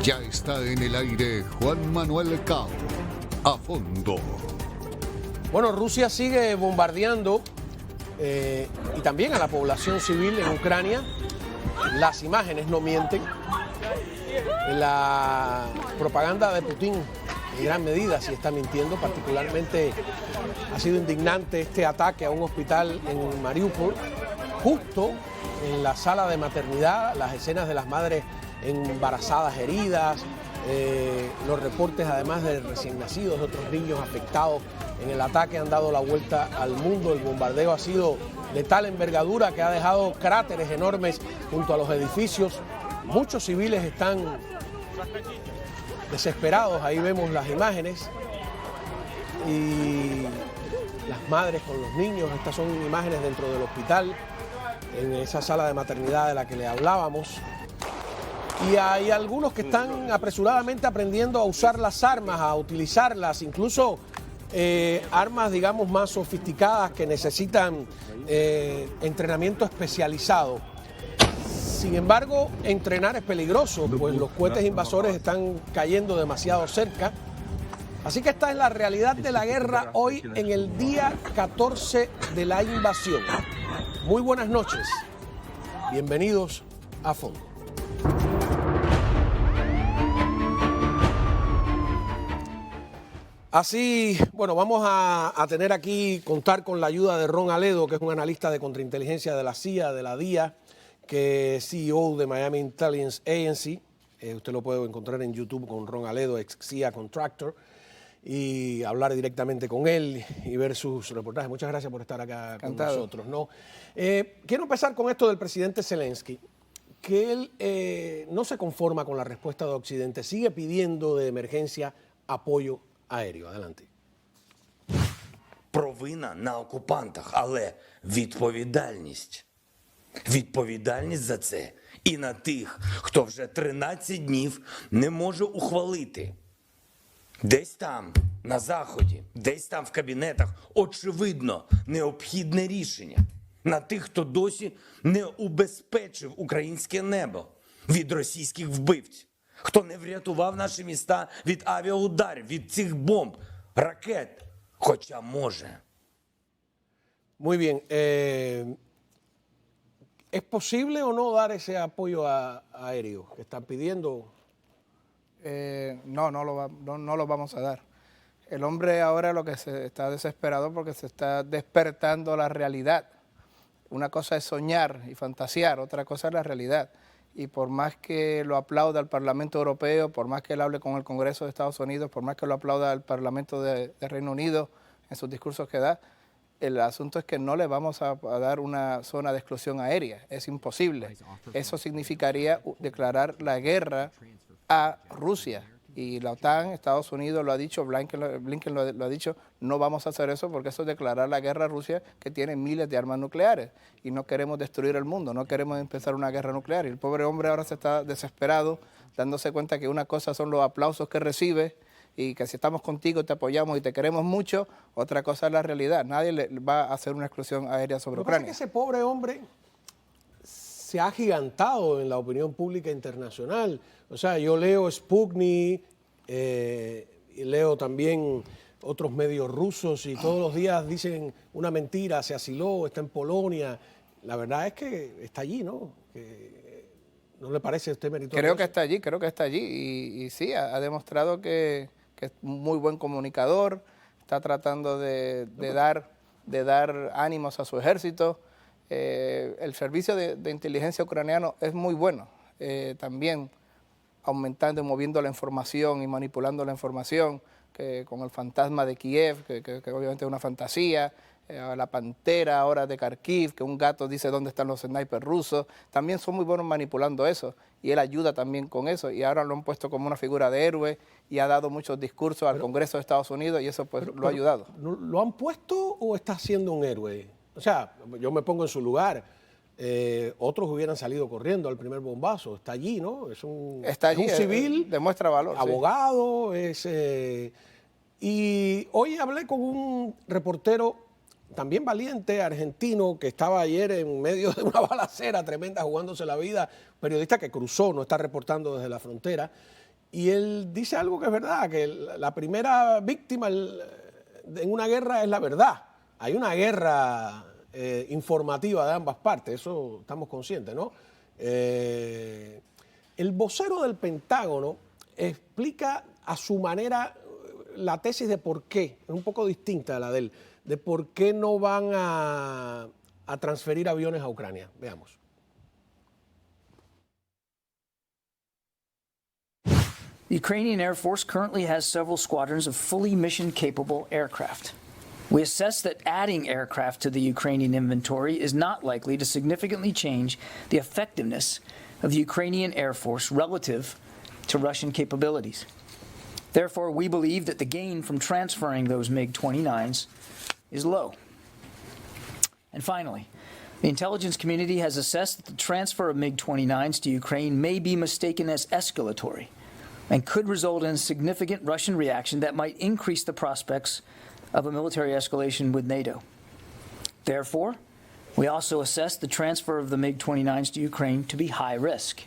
Ya está en el aire Juan Manuel Cao. A fondo. Bueno, Rusia sigue bombardeando y también a la población civil en Ucrania. Las imágenes no mienten. La propaganda de Putin en gran medida sí está mintiendo. Particularmente ha sido indignante este ataque a un hospital en Mariupol, justo en la sala de maternidad, las escenas de las madres embarazadas heridas, los reportes además de recién nacidos, de otros niños afectados en el ataque han dado la vuelta al mundo. El bombardeo ha sido de tal envergadura que ha dejado cráteres enormes junto a los edificios. Muchos civiles están desesperados, ahí vemos las imágenes y las madres con los niños. Estas son imágenes dentro del hospital, en esa sala de maternidad de la que le hablábamos. Y hay algunos que están apresuradamente aprendiendo a usar las armas, a utilizarlas, incluso armas, digamos, más sofisticadas que necesitan entrenamiento especializado. Sin embargo, entrenar es peligroso, pues los cohetes invasores están cayendo demasiado cerca. Así que esta es la realidad de la guerra hoy en el día 14 de la invasión. Muy buenas noches. Bienvenidos a Fondo. Así, bueno, vamos a tener aquí, contar con la ayuda de Ron Aledo, que es un analista de contrainteligencia de la CIA, de la DIA, que es CEO de Miami Intelligence Agency. Usted lo puede encontrar en YouTube con Ron Aledo, ex CIA Contractor, y hablar directamente con él y ver sus reportajes. Muchas gracias por estar acá Encantado. Con nosotros, ¿no? Quiero empezar con esto del presidente Zelensky, que él no se conforma con la respuesta de Occidente, sigue pidiendo de emergencia apoyo aéreo. Adelante. Провина на окупантах, але відповідальність за це і на тих, хто вже 13 днів не може ухвалити. Десь там, на Заході, десь там в кабінетах, очевидно, необхідне рішення. На тих, хто досі не убезпечив українське небо від російських вбивців. Хто не врятував наші міста від авіаударів, від цих бомб, ракет, хоча може. Muy bien. ¿Es posible o no dar ese apoyo aéreo que están pidiendo? No lo vamos a dar. El hombre ahora lo que se está desesperado porque se está despertando la realidad. Una cosa es soñar y fantasear, otra cosa es la realidad. Y por más que lo aplauda el Parlamento Europeo, por más que él hable con el Congreso de Estados Unidos, por más que lo aplauda el Parlamento de Reino Unido en sus discursos que da, el asunto es que no le vamos a dar una zona de exclusión aérea. Es imposible. Eso significaría declarar la guerra a Rusia. Y la OTAN, Estados Unidos lo ha dicho, Blinken lo ha dicho, no vamos a hacer eso porque eso es declarar la guerra a Rusia, que tiene miles de armas nucleares. Y no queremos destruir el mundo, no queremos empezar una guerra nuclear. Y el pobre hombre ahora se está desesperado, dándose cuenta que una cosa son los aplausos que recibe y que si estamos contigo te apoyamos y te queremos mucho, otra cosa es la realidad. Nadie le va a hacer una exclusión aérea sobre Ucrania. Lo que pasa es que ese pobre hombre se ha agigantado en la opinión pública internacional. O sea, yo leo Sputnik, y leo también otros medios rusos y todos los días dicen una mentira, se asiló, está en Polonia. La verdad es que está allí, ¿no? ¿No le parece a usted meritorio? Creo que está allí y sí, ha demostrado que es muy buen comunicador, está tratando de dar ánimos a su ejército. El servicio de inteligencia ucraniano es muy bueno, también aumentando y moviendo la información y manipulando la información, que con el fantasma de Kiev, que obviamente es una fantasía, la pantera ahora de Kharkiv, que un gato dice dónde están los snipers rusos, también son muy buenos manipulando eso, y él ayuda también con eso, y ahora lo han puesto como una figura de héroe, y ha dado muchos discursos al Congreso de Estados Unidos, y eso pues lo ha ayudado. ¿Lo han puesto o está siendo un héroe? O sea, yo me pongo en su lugar. Otros hubieran salido corriendo al primer bombazo. Está allí, ¿no? Está allí, es un civil, demuestra valor. Abogado, sí. Y hoy hablé con un reportero también valiente, argentino, que estaba ayer en medio de una balacera tremenda jugándose la vida, periodista que cruzó, no está reportando desde la frontera, Y él dice algo que es verdad, que la primera víctima en una guerra es la verdad. Hay una guerra informativa de ambas partes, eso estamos conscientes, ¿no? El vocero del Pentágono explica a su manera la tesis de por qué, es un poco distinta a la de él, de por qué no van a transferir aviones a Ucrania. Veamos. The Ukrainian Air Force currently has several squadrons of fully mission-capable aircraft. We assess that adding aircraft to the Ukrainian inventory is not likely to significantly change the effectiveness of the Ukrainian Air Force relative to Russian capabilities. Therefore, we believe that the gain from transferring those MiG-29s is low. And finally, the intelligence community has assessed that the transfer of MiG-29s to Ukraine may be mistaken as escalatory and could result in a significant Russian reaction that might increase the prospects of a military escalation with NATO. Therefore, we also assess the transfer of the MiG-29s to Ukraine to be high risk.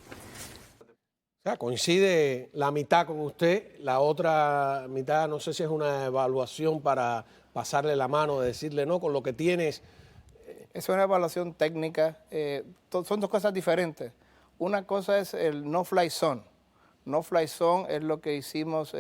O sea, coincide la mitad con usted, la otra mitad no sé si es una evaluación para pasarle la mano, de decirle no, con lo que tienes. Es una evaluación técnica, son dos cosas diferentes. Una cosa es el no-fly zone. No-fly zone es lo que hicimos,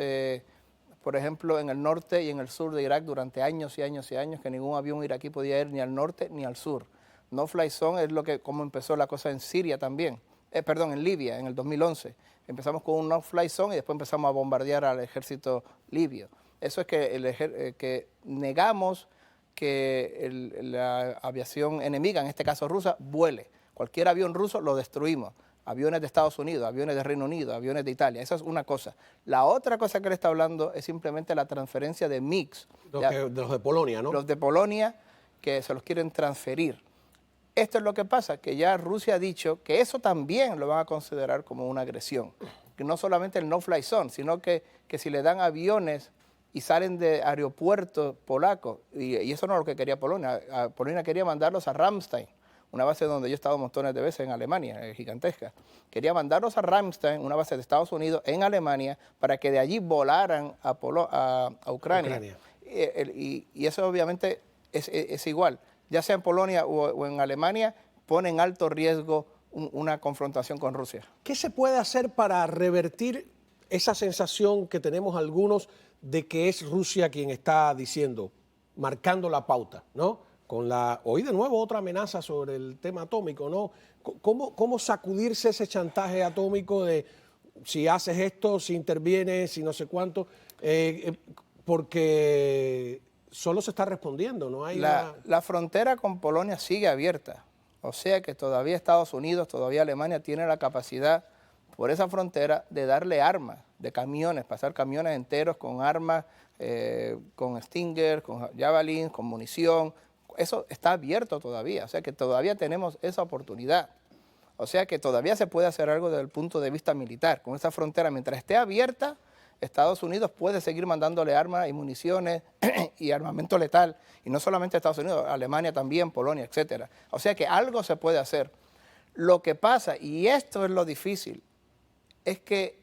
por ejemplo, en el norte y en el sur de Irak durante años y años y años, que ningún avión iraquí podía ir ni al norte ni al sur. No-fly zone es como empezó la cosa en Siria también, en Libia en el 2011. Empezamos con un no-fly zone y después empezamos a bombardear al ejército libio. Eso es que negamos que la aviación enemiga, en este caso rusa, vuele. Cualquier avión ruso lo destruimos. Aviones de Estados Unidos, aviones de Reino Unido, aviones de Italia. Esa es una cosa. La otra cosa que él está hablando es simplemente la transferencia de MiGs. Los de Polonia, ¿no? Los de Polonia que se los quieren transferir. Esto es lo que pasa, que ya Rusia ha dicho que eso también lo van a considerar como una agresión. Que no solamente el no-fly zone, sino que si le dan aviones y salen de aeropuertos polacos, y eso no es lo que quería Polonia. Polonia quería mandarlos a Ramstein, una base donde yo he estado montones de veces en Alemania, gigantesca. Quería mandarlos a Ramstein, una base de Estados Unidos en Alemania, para que de allí volaran a Ucrania. Y eso obviamente es igual. Ya sea en Polonia o en Alemania, pone en alto riesgo una confrontación con Rusia. ¿Qué se puede hacer para revertir esa sensación que tenemos algunos de que es Rusia quien está diciendo, marcando la pauta, ¿no? Hoy de nuevo otra amenaza sobre el tema atómico, ¿no? ¿Cómo sacudirse ese chantaje atómico de si haces esto, si intervienes, si no sé cuánto? Porque solo se está respondiendo, ¿no? La frontera con Polonia sigue abierta. O sea que todavía Estados Unidos, todavía Alemania tiene la capacidad por esa frontera de darle armas, de camiones, pasar camiones enteros con armas, con Stinger, con Javelin, con munición. Eso está abierto todavía, o sea que todavía tenemos esa oportunidad. O sea que todavía se puede hacer algo desde el punto de vista militar. Con esa frontera, mientras esté abierta, Estados Unidos puede seguir mandándole armas y municiones y armamento letal. Y no solamente Estados Unidos, Alemania también, Polonia, etcétera. O sea que algo se puede hacer. Lo que pasa, y esto es lo difícil, es que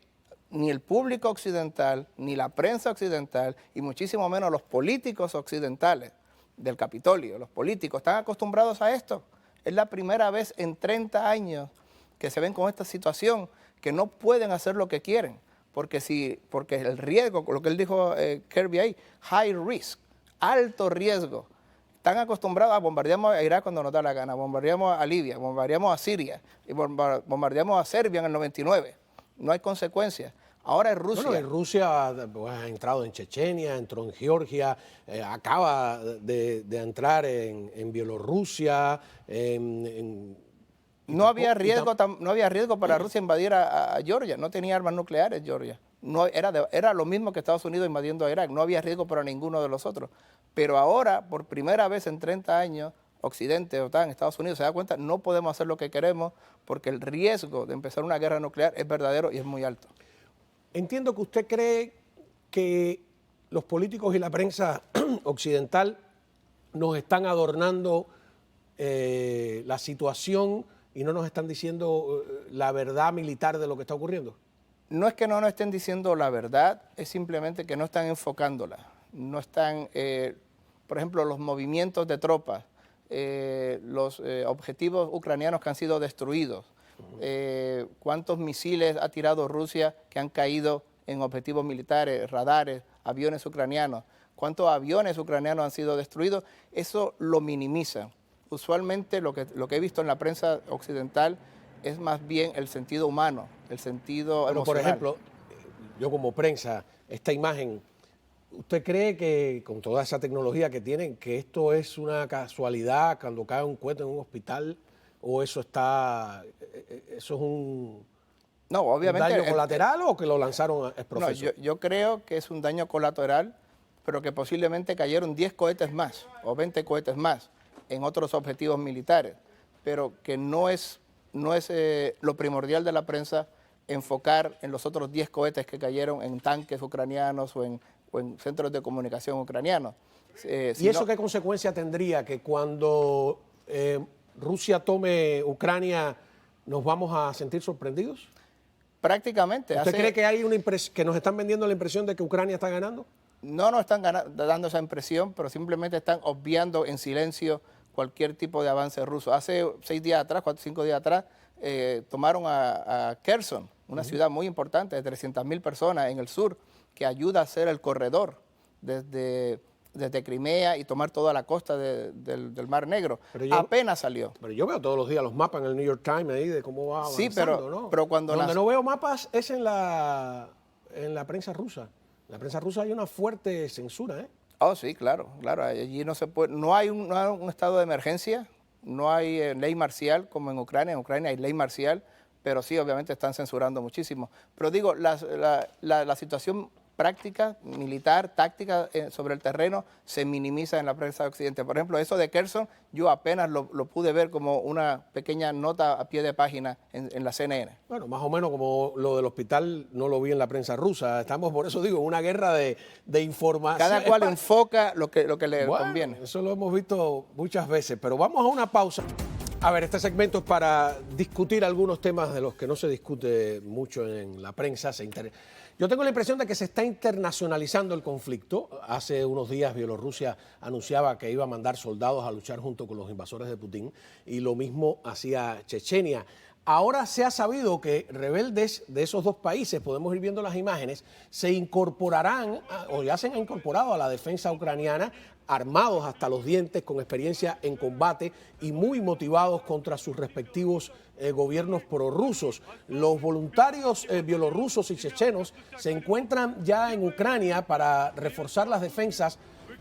ni el público occidental, ni la prensa occidental, y muchísimo menos los políticos occidentales del Capitolio, los políticos, están acostumbrados a esto. Es la primera vez en 30 años que se ven con esta situación, que no pueden hacer lo que quieren, porque el riesgo, lo que él dijo Kirby ahí, high risk, alto riesgo. Están acostumbrados a bombardeamos a Irak cuando nos da la gana, bombardeamos a Libia, bombardeamos a Siria, y bombardeamos a Serbia en el 99. No hay consecuencias. Ahora es Rusia. Bueno, Rusia pues, ha entrado en Chechenia, entró en Georgia, acaba de entrar en Bielorrusia. No había riesgo para Rusia invadir a Georgia. No tenía armas nucleares Georgia. No, era lo mismo que Estados Unidos invadiendo a Irak. No había riesgo para ninguno de los otros. Pero ahora, por primera vez en 30 años, Occidente, OTAN, Estados Unidos se da cuenta, no podemos hacer lo que queremos porque el riesgo de empezar una guerra nuclear es verdadero y es muy alto. Entiendo que usted cree que los políticos y la prensa occidental nos están adornando la situación y no nos están diciendo la verdad militar de lo que está ocurriendo. No es que no nos estén diciendo la verdad, es simplemente que no están enfocándola. No están, por ejemplo, los movimientos de tropas, los objetivos ucranianos que han sido destruidos, cuántos misiles ha tirado Rusia que han caído en objetivos militares, radares, aviones ucranianos, cuántos aviones ucranianos han sido destruidos, eso lo minimiza. Usualmente lo que he visto en la prensa occidental es más bien el sentido humano, el sentido Pero, por emocional. ejemplo, yo como prensa, esta imagen, ¿usted cree que con toda esa tecnología que tienen, que esto es una casualidad cuando cae un cohete en un hospital? ¿O eso es un No, obviamente, daño colateral o que lo lanzaron a no, profesor? yo creo que es un daño colateral, pero que posiblemente cayeron 10 cohetes más o 20 cohetes más en otros objetivos militares, pero que no es lo primordial de la prensa enfocar en los otros 10 cohetes que cayeron en tanques ucranianos o en centros de comunicación ucranianos. ¿Y eso qué consecuencia tendría? Que cuando Rusia tome Ucrania, ¿nos vamos a sentir sorprendidos? Prácticamente. ¿Usted cree que hay que nos están vendiendo la impresión de que Ucrania está ganando? No nos están dando esa impresión, pero simplemente están obviando en silencio cualquier tipo de avance ruso. Hace 6 días atrás, 4 o 5 días atrás, tomaron a Kherson, una ciudad muy importante de 300.000 personas en el sur, que ayuda a hacer el corredor desde Crimea y tomar toda la costa del Mar Negro. Apenas salió. Pero yo veo todos los días los mapas en el New York Times ahí de cómo va avanzando, Sí, pero cuando donde no veo mapas es en la prensa rusa. En la prensa rusa hay una fuerte censura, ¿eh? Oh, sí, claro. Allí no se puede, no hay un estado de emergencia, no hay ley marcial como en Ucrania. En Ucrania hay ley marcial, pero sí, obviamente están censurando muchísimo. Pero digo, la situación práctica, militar, táctica sobre el terreno se minimiza en la prensa de Occidente. Por ejemplo, eso de Kherson, yo apenas lo pude ver como una pequeña nota a pie de página en la CNN. Bueno, más o menos como lo del hospital no lo vi en la prensa rusa. Estamos, por eso digo, en una guerra de información. Cada cual enfoca lo que le conviene. Eso lo hemos visto muchas veces, pero vamos a una pausa. A ver, este segmento es para discutir algunos temas de los que no se discute mucho en la prensa. Yo tengo la impresión de que se está internacionalizando el conflicto. Hace unos días Bielorrusia anunciaba que iba a mandar soldados a luchar junto con los invasores de Putin y lo mismo hacía Chechenia. Ahora se ha sabido que rebeldes de esos dos países, podemos ir viendo las imágenes, se incorporarán o ya se han incorporado a la defensa ucraniana, armados hasta los dientes, con experiencia en combate y muy motivados contra sus respectivos gobiernos prorrusos. Los voluntarios bielorrusos y chechenos se encuentran ya en Ucrania para reforzar las defensas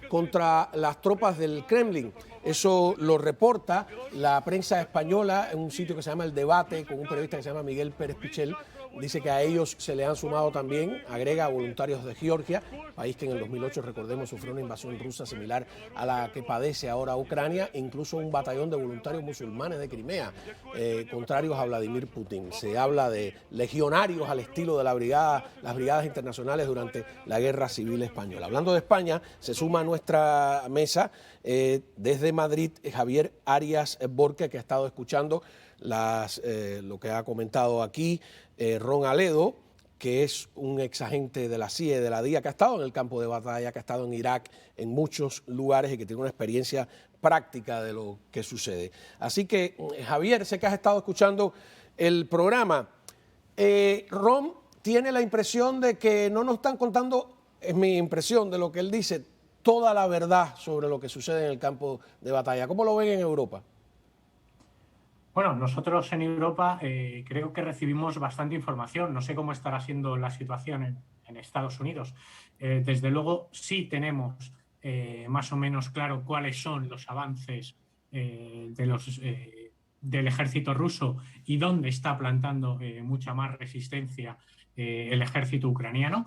contra las tropas del Kremlin. Eso lo reporta la prensa española en un sitio que se llama El Debate, con un periodista que se llama Miguel Pérez Pichel. Dice que a ellos se le han sumado también, agrega, voluntarios de Georgia, país que en el 2008, recordemos, sufrió una invasión rusa similar a la que padece ahora Ucrania, e incluso un batallón de voluntarios musulmanes de Crimea, contrarios a Vladimir Putin. Se habla de legionarios al estilo de las brigadas internacionales durante la Guerra Civil Española. Hablando de España, se suma a nuestra mesa desde Madrid Javier Arias Borque, que ha estado escuchando lo que ha comentado aquí Ron Aledo, que es un exagente de la CIA y de la DIA, que ha estado en el campo de batalla, que ha estado en Irak, en muchos lugares y que tiene una experiencia práctica de lo que sucede. Así que, Javier, sé que has estado escuchando el programa. Ron tiene la impresión de que no nos están contando, es mi impresión de lo que él dice, toda la verdad sobre lo que sucede en el campo de batalla. ¿Cómo lo ven en Europa? Bueno, nosotros en Europa creo que recibimos bastante información. No sé cómo estará siendo la situación en Estados Unidos. Desde luego sí tenemos más o menos claro cuáles son los avances del ejército ruso y dónde está plantando mucha más resistencia el ejército ucraniano.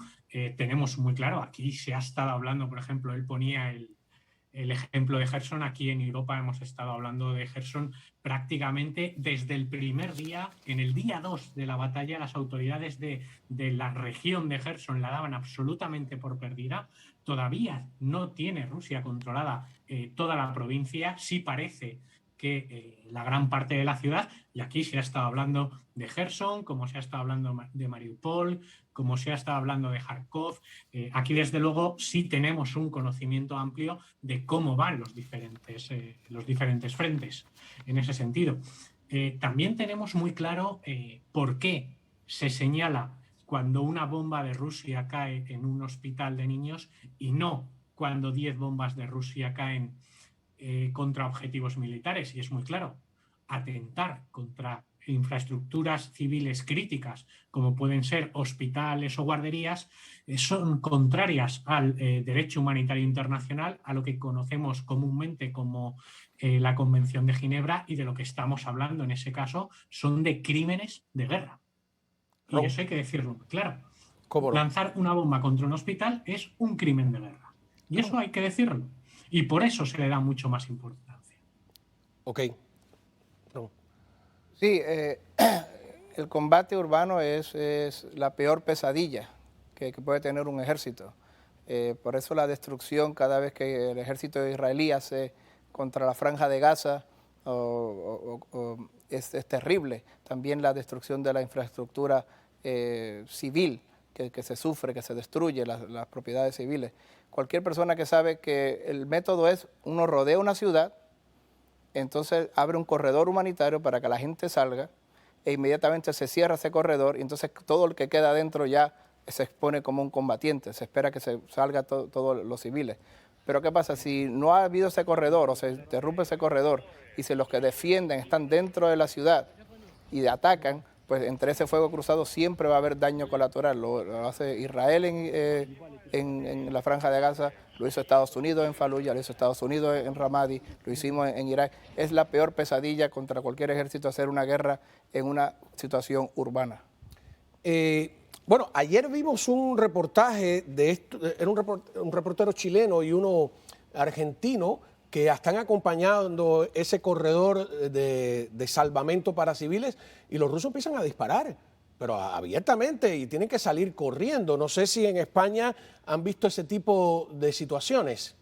Tenemos muy claro, aquí se ha estado hablando, por ejemplo, él ponía el ejemplo de Kherson. Aquí en Europa hemos estado hablando de Kherson prácticamente desde el primer día. En el día 2 de la batalla, las autoridades de la región de Kherson la daban absolutamente por perdida. Todavía no tiene Rusia controlada toda la provincia. Sí parece que la gran parte de la ciudad, y aquí se ha estado hablando de Gerson, como se ha estado hablando de Mariupol, como se ha estado hablando de Kharkov, aquí desde luego sí tenemos un conocimiento amplio de cómo van los diferentes frentes en ese sentido. También tenemos muy claro por qué se señala cuando una bomba de Rusia cae en un hospital de niños y no cuando 10 bombas de Rusia caen contra objetivos militares. Y es muy claro, atentar contra infraestructuras civiles críticas, como pueden ser hospitales o guarderías, son contrarias al derecho humanitario internacional, a lo que conocemos comúnmente como la Convención de Ginebra, y de lo que estamos hablando en ese caso son de crímenes de guerra. Y eso hay que decirlo claro. ¿Cómo no? Lanzar una bomba contra un hospital es un crimen de guerra. Y eso hay que decirlo. Y por eso se le da mucho más importancia. Ok. No. Sí, el combate urbano es la peor pesadilla que puede tener un ejército. Por eso la destrucción cada vez que el ejército israelí hace contra la Franja de Gaza es terrible. También la destrucción de la infraestructura civil que se sufre, que se destruye, las propiedades civiles. Cualquier persona que sabe que el método es uno rodea una ciudad, entonces abre un corredor humanitario para que la gente salga e inmediatamente se cierra ese corredor y entonces todo el que queda adentro ya se expone como un combatiente, se espera que se salga todos los civiles. Pero ¿qué pasa? Si no ha habido ese corredor o se interrumpe ese corredor y si los que defienden están dentro de la ciudad y atacan, pues entre ese fuego cruzado siempre va a haber daño colateral. Lo hace Israel en la Franja de Gaza, lo hizo Estados Unidos en Fallujah, lo hizo Estados Unidos en Ramadi, lo hicimos en Irak. Es la peor pesadilla contra cualquier ejército hacer una guerra en una situación urbana. Bueno, ayer vimos un reportaje de esto, era un reportero chileno y uno argentino que están acompañando ese corredor de salvamento para civiles y los rusos empiezan a disparar, pero abiertamente, y tienen que salir corriendo. No sé si en España han visto ese tipo de situaciones.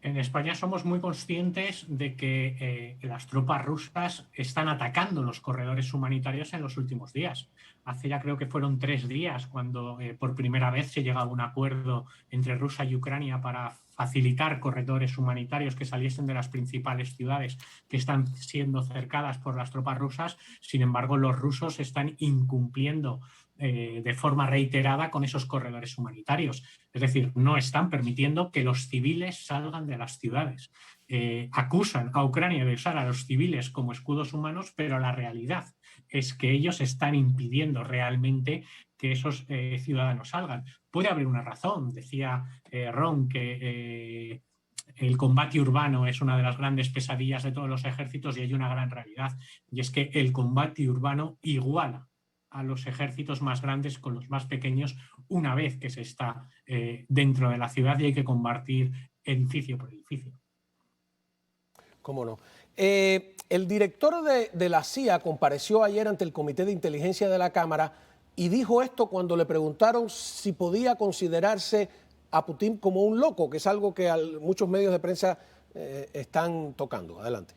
En España somos muy conscientes de que las tropas rusas están atacando los corredores humanitarios en los últimos días. Hace ya creo que fueron 3 días cuando por primera vez se llega a un acuerdo entre Rusia y Ucrania para facilitar corredores humanitarios que saliesen de las principales ciudades que están siendo cercadas por las tropas rusas. Sin embargo, los rusos están incumpliendo de forma reiterada con esos corredores humanitarios. Es decir, no están permitiendo que los civiles salgan de las ciudades. Acusan a Ucrania de usar a los civiles como escudos humanos, pero la realidad es que ellos están impidiendo realmente que esos ciudadanos salgan. Puede haber una razón, decía Ron, que el combate urbano es una de las grandes pesadillas de todos los ejércitos, y hay una gran realidad, y es que el combate urbano iguala a los ejércitos más grandes con los más pequeños una vez que se está dentro de la ciudad y hay que combatir edificio por edificio. ¿Cómo no? El director de la CIA compareció ayer ante el Comité de Inteligencia de la Cámara y dijo esto cuando le preguntaron si podía considerarse a Putin como un loco, que es algo que muchos medios de prensa están tocando. Adelante.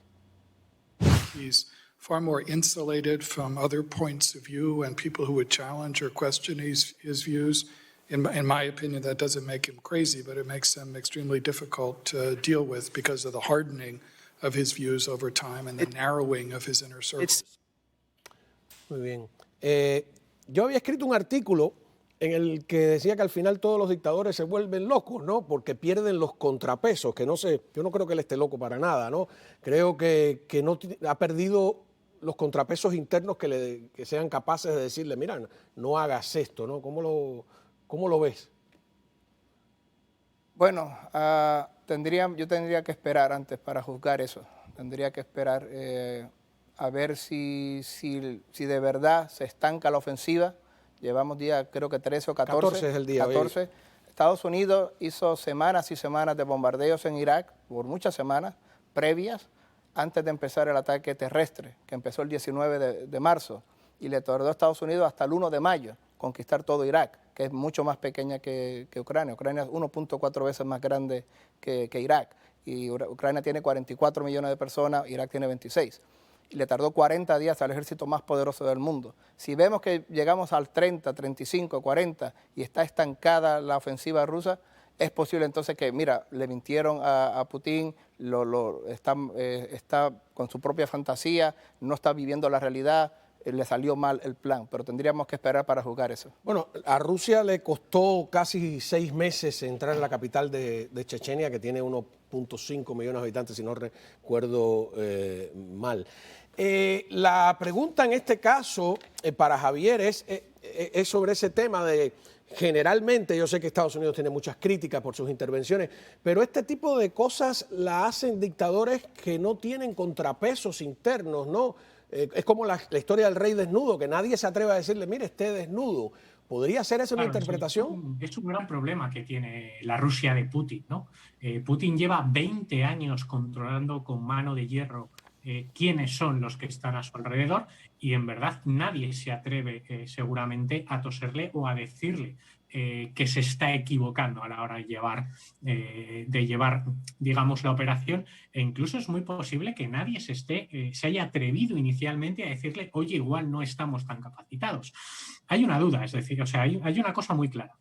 He's far more insulated from other points of view and people who would challenge or question his views. In my opinion, that doesn't make him crazy, but it makes him extremely difficult to deal with because of the hardening of his views over time and the narrowing of his inner circle. Muy bien. Yo había escrito un artículo en el que decía que al final todos los dictadores se vuelven locos, ¿no? Porque pierden los contrapesos, que no sé, yo no creo que él esté loco para nada, ¿no? Creo que no ha perdido los contrapesos internos que sean capaces de decirle, mira, no hagas esto, ¿no? ¿Cómo lo ves? Bueno, yo tendría que esperar antes para juzgar eso. Tendría que esperar a ver si de verdad se estanca la ofensiva. Llevamos días, creo que 13 o 14. 14 es el día. 14. Hoy. Estados Unidos hizo semanas y semanas de bombardeos en Irak, por muchas semanas previas, antes de empezar el ataque terrestre, que empezó el 19 de marzo, y le tardó a Estados Unidos hasta el 1 de mayo conquistar todo Irak, que es mucho más pequeña que Ucrania. Ucrania es 1.4 veces más grande que Irak. y Ucrania tiene 44 millones de personas, Irak tiene 26. Y le tardó 40 días al ejército más poderoso del mundo. Si vemos que llegamos al 30, 35, 40 y está estancada la ofensiva rusa, es posible entonces que, mira, le mintieron a Putin, está con su propia fantasía, no está viviendo la realidad, le salió mal el plan, pero tendríamos que esperar para juzgar eso. Bueno, a Rusia le costó casi 6 meses entrar en la capital de Chechenia, que tiene 1.5 millones de habitantes, si no recuerdo mal. La pregunta en este caso para Javier es sobre ese tema de, generalmente, yo sé que Estados Unidos tiene muchas críticas por sus intervenciones, pero este tipo de cosas la hacen dictadores que no tienen contrapesos internos, ¿no? Es como la historia del rey desnudo, que nadie se atreve a decirle, mire, esté desnudo. ¿Podría ser esa una interpretación? Es un gran problema que tiene la Rusia de Putin, ¿no? Putin lleva 20 años controlando con mano de hierro quiénes son los que están a su alrededor y en verdad nadie se atreve seguramente a toserle o a decirle que se está equivocando a la hora de llevar, digamos, la operación, e incluso es muy posible que nadie se haya atrevido inicialmente a decirle, oye, igual no estamos tan capacitados. Hay una duda, es decir, o sea, hay una cosa muy clara.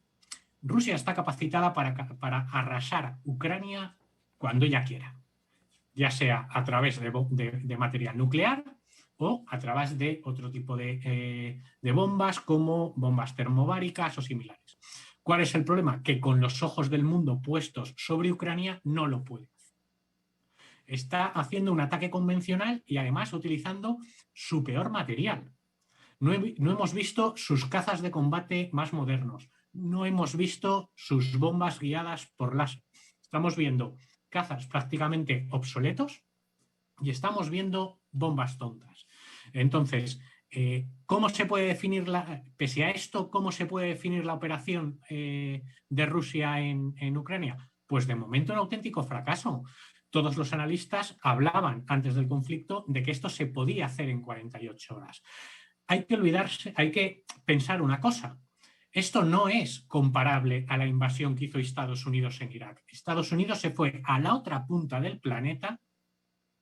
Rusia está capacitada para arrasar Ucrania cuando ella quiera, ya sea a través de material nuclear o a través de otro tipo de bombas como bombas termobáricas o similares. ¿Cuál es el problema? Que con los ojos del mundo puestos sobre Ucrania no lo puede. Está haciendo un ataque convencional y además utilizando su peor material. No hemos visto sus cazas de combate más modernos. No hemos visto sus bombas guiadas por láser. Estamos viendo cazas prácticamente obsoletos y estamos viendo bombas tontas. Entonces, ¿cómo se puede definir, pese a esto, cómo se puede definir la operación de Rusia en Ucrania? Pues de momento un auténtico fracaso. Todos los analistas hablaban antes del conflicto de que esto se podía hacer en 48 horas. Hay que pensar una cosa. Esto no es comparable a la invasión que hizo Estados Unidos en Irak. Estados Unidos se fue a la otra punta del planeta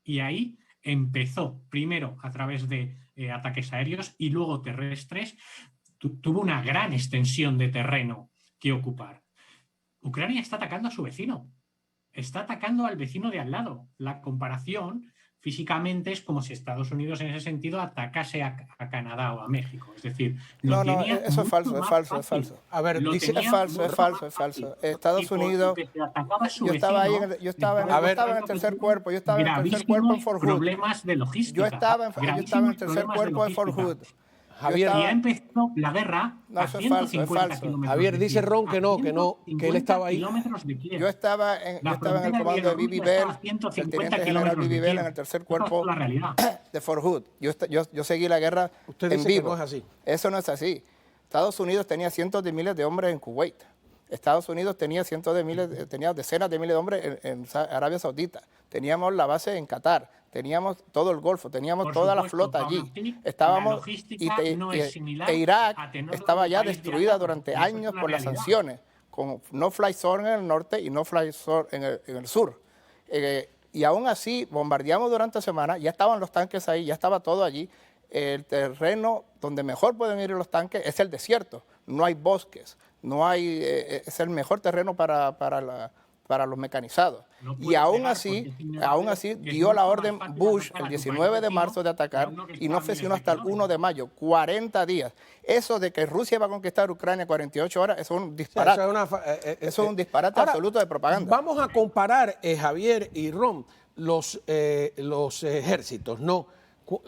y ahí empezó, primero a través de ataques aéreos y luego terrestres, tuvo una gran extensión de terreno que ocupar. Ucrania está atacando a su vecino, está atacando al vecino de al lado. La comparación físicamente es como si Estados Unidos en ese sentido atacase a Canadá o a México. Es decir, no, eso es falso, es falso. A ver, dice, es falso. Estados Unidos, yo estaba en el tercer cuerpo, en Fort Hood. Problemas de logística. Yo estaba en el tercer cuerpo en Fort Hood. Javier, ya empezó la guerra a 150 kilómetros. Javier, dice Ron que él estaba ahí. Yo estaba en el comando de Bibi Bell, el teniente general Bibi Bell, en el tercer cuerpo de Fort Hood. Yo seguí la guerra en vivo. No es así. Eso no es así. Estados Unidos tenía cientos de miles de hombres en Kuwait. Estados Unidos tenía decenas de miles de hombres en Arabia Saudita. Teníamos la base en Qatar. Teníamos todo el Golfo, teníamos toda la flota allí. Estábamos e Irak estaba ya destruida durante años por las sanciones, con no-fly zone en el norte y no-fly zone en el sur. Y aún así bombardeamos durante semanas, ya estaban los tanques ahí, ya estaba todo allí. El terreno donde mejor pueden ir los tanques es el desierto, no hay bosques, es el mejor terreno para los mecanizados. Y aún así dio la orden Bush el 19 de marzo de atacar y no fue sino hasta el 1 de mayo, 40 días. Eso de que Rusia va a conquistar Ucrania en 48 horas, eso es un disparate. Eso es un disparate absoluto de propaganda. Vamos a comparar, Javier y Ron, los ejércitos, ¿no?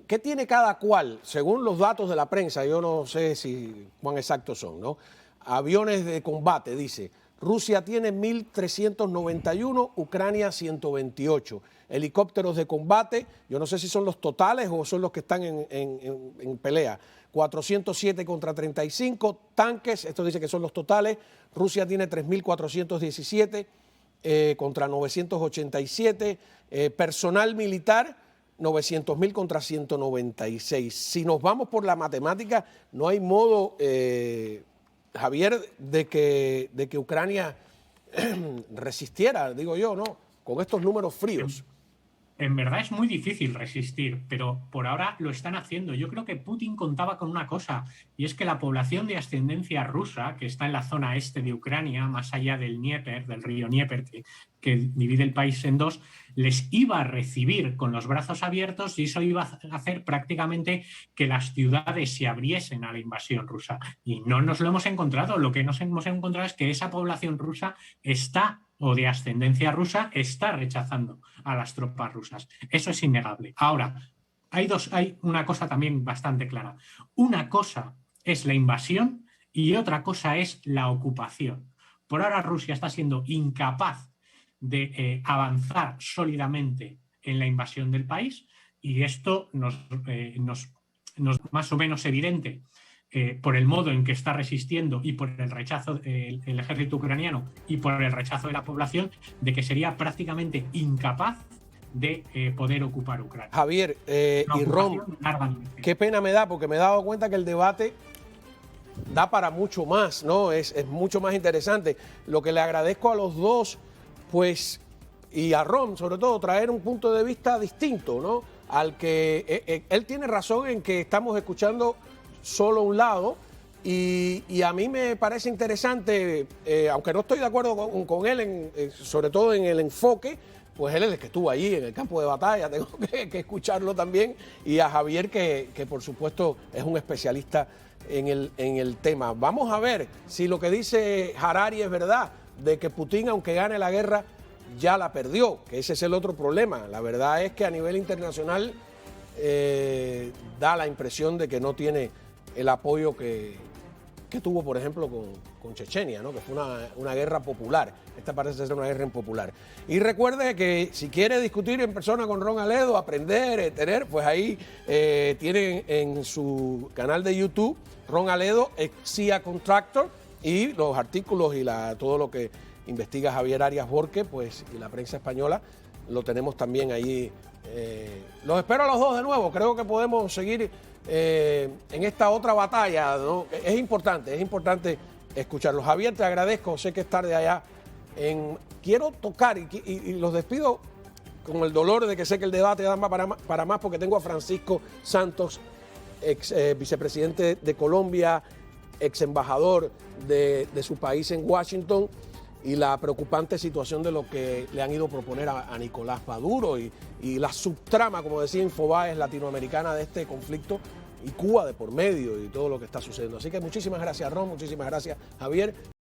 ¿Qué tiene cada cual? Según los datos de la prensa, yo no sé si cuán exactos son, ¿no? Aviones de combate, dice. Rusia tiene 1.391, Ucrania 128. Helicópteros de combate, yo no sé si son los totales o son los que están en pelea. 407 contra 35. Tanques, esto dice que son los totales. Rusia tiene 3.417 contra 987. Personal militar, 900.000 contra 196. Si nos vamos por la matemática, no hay modo... Javier, de que Ucrania resistiera, digo yo, ¿no? con estos números fríos. En verdad es muy difícil resistir, pero por ahora lo están haciendo. Yo creo que Putin contaba con una cosa, y es que la población de ascendencia rusa, que está en la zona este de Ucrania, más allá del Dnieper, del río Dnieper, que divide el país en dos, les iba a recibir con los brazos abiertos, y eso iba a hacer prácticamente que las ciudades se abriesen a la invasión rusa. Y no nos lo hemos encontrado. Lo que nos hemos encontrado es que esa población rusa o de ascendencia rusa está rechazando a las tropas rusas. Eso es innegable. Ahora, hay una cosa también bastante clara. Una cosa es la invasión y otra cosa es la ocupación. Por ahora Rusia está siendo incapaz de avanzar sólidamente en la invasión del país, y esto nos más o menos evidente por el modo en que está resistiendo y por el rechazo del ejército ucraniano y por el rechazo de la población, de que sería prácticamente incapaz de poder ocupar Ucrania. Javier y Ron, qué pena me da, porque me he dado cuenta que el debate da para mucho más, ¿no? Es mucho más interesante. Lo que le agradezco a los dos, pues, y a Ron sobre todo, traer un punto de vista distinto, ¿no? Al que él tiene razón en que estamos escuchando solo un lado, y a mí me parece interesante, aunque no estoy de acuerdo con él, sobre todo en el enfoque, pues él es el que estuvo allí en el campo de batalla, tengo que escucharlo también, y a Javier que por supuesto es un especialista en el tema. Vamos a ver si lo que dice Harari es verdad, de que Putin, aunque gane la guerra, ya la perdió, que ese es el otro problema. La verdad es que a nivel internacional da la impresión de que no tiene el apoyo que tuvo, por ejemplo, con Chechenia, ¿no? Que fue una guerra popular. Esta parece ser una guerra impopular. Y recuerde que si quiere discutir en persona con Ron Aledo, aprender, pues ahí tienen en su canal de YouTube, Ron Aledo, CIA Contractor, y los artículos y todo lo que investiga Javier Arias Borque, pues, y la prensa española, lo tenemos también ahí. Los espero a los dos de nuevo. Creo que podemos seguir en esta otra batalla, ¿no? Es importante escucharlos. Javier, te agradezco, sé que es tarde allá. Quiero tocar, y los despido con el dolor de que sé que el debate da para más, porque tengo a Francisco Santos, ex vicepresidente de Colombia, ex embajador de su país en Washington, y la preocupante situación de lo que le han ido a proponer a Nicolás Maduro y la subtrama, como decía Infobae, latinoamericana de este conflicto, y Cuba de por medio y todo lo que está sucediendo. Así que muchísimas gracias, Ron, muchísimas gracias, Javier.